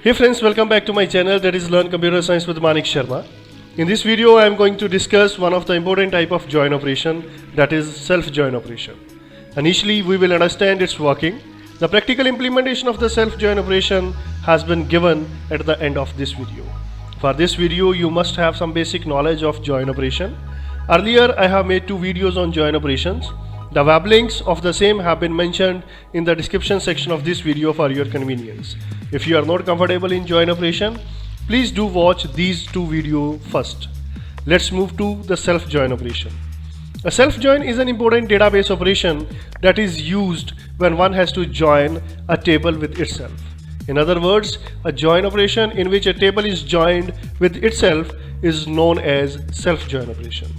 Hey friends, welcome back to my channel, that is Learn Computer Science with Maanik Sharma. In this video I am going to discuss one of the important type of join operation, that is self-join operation. Initially we will understand its working. The practical implementation of the self-join operation has been given at the end of this video. For this video you must have some basic knowledge of join operation. Earlier I have made two videos on join operations. The web links of the same have been mentioned in the description section of this video for your convenience. If you are not comfortable in join operation, please do watch these two videos first. Let's move to the self-join operation. A self-join is an important database operation that is used when one has to join a table with itself. In other words, a join operation in which a table is joined with itself is known as self-join operation.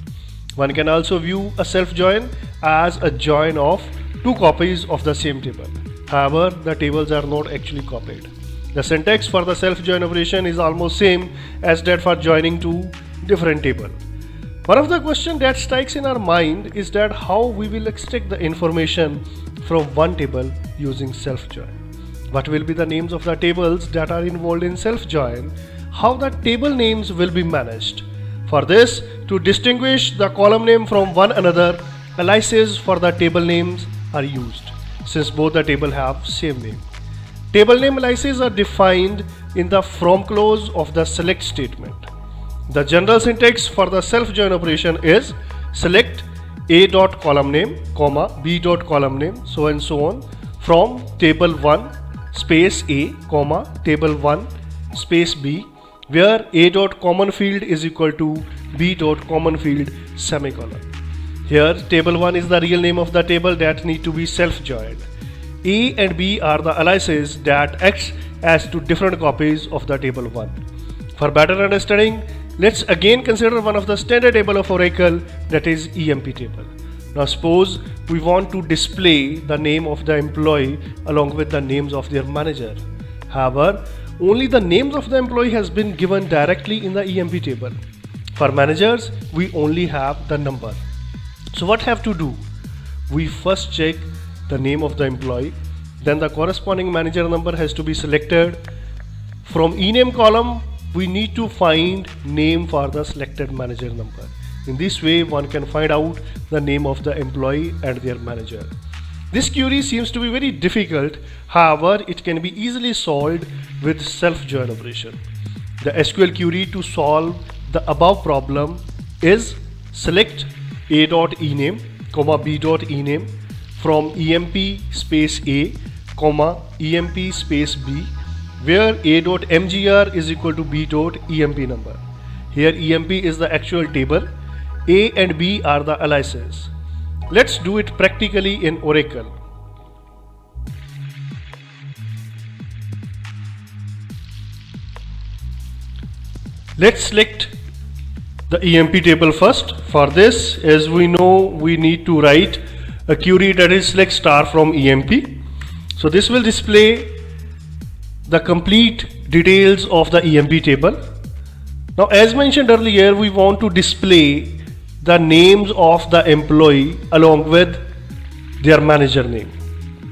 One can also view a self-join as a join of two copies of the same table. However, the tables are not actually copied. The syntax for the self-join operation is almost same as that for joining two different tables. One of the questions that strikes in our mind is that how we will extract the information from one table using self-join. What will be the names of the tables that are involved in self-join? How the table names will be managed? For this, to distinguish the column name from one another, aliases for the table names are used, since both the table have same name. Table name aliases are defined in the from clause of the select statement. The general syntax for the self-join operation is select a dot column name, comma b dot column name, so and so on, from table 1 space a, comma table 1 space b, where a dot common field is equal to b dot common field semicolon. Here table 1 is the real name of the table that need to be self-joined. A and B are the aliases that acts as two different copies of the table 1. For better understanding, let's again consider one of the standard table of Oracle, that is EMP table. Now suppose we want to display the name of the employee along with the names of their manager. However, only the names of the employee has been given directly in the EMP table. For managers, we only have the number. So what have to do? We first check the name of the employee, then the corresponding manager number has to be selected. From ename column, we need to find name for the selected manager number. In this way, one can find out the name of the employee and their manager. This query seems to be very difficult, however, it can be easily solved with self-join operation. The SQL query to solve the above problem is select a.ename, b.ename from emp space a, emp space b, where a.mgr is equal to b.emp number. Here emp is the actual table, a and b are the aliases. Let's do it practically in Oracle. Let's select the EMP table first. For this, as we know, we need to write a query that is select star from EMP. So this will display the complete details of the EMP table. Now as mentioned earlier, we want to display the names of the employee along with their manager name.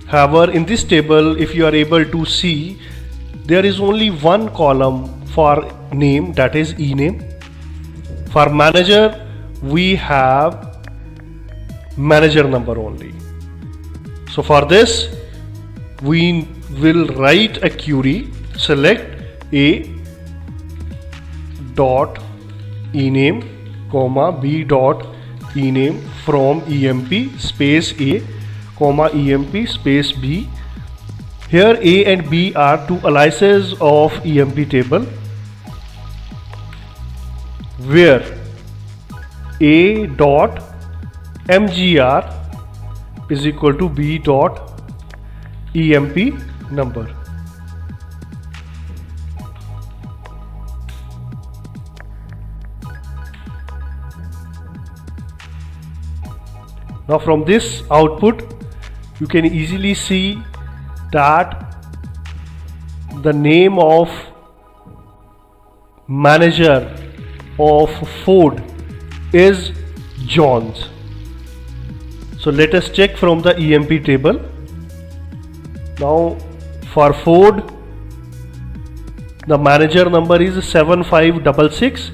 However, in this table, if you are able to see, there is only one column for name, that is ename. For manager, we have manager number only. So for this, we will write a query, select a dot ename, b dot ename from emp space a, emp space b. Here a and b are two aliases of emp table, where a dot mgr is equal to b dot emp number. Now from this output, you can easily see that the name of manager of Ford is Jones. So let us check from the EMP table. Now for Ford, The manager number is 7566.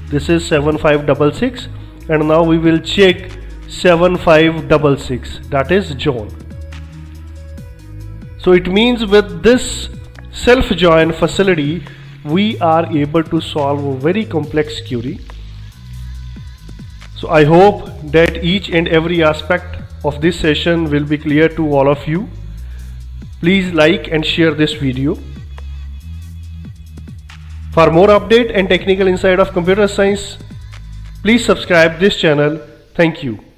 This is 7566, and now we will check 7566, that is John. So it means with this self join facility we are able to solve a very complex query. So I hope that each and every aspect of this session will be clear to all of you. Please like and share this video. For more update and technical insight of computer science, please subscribe this channel. Thank you.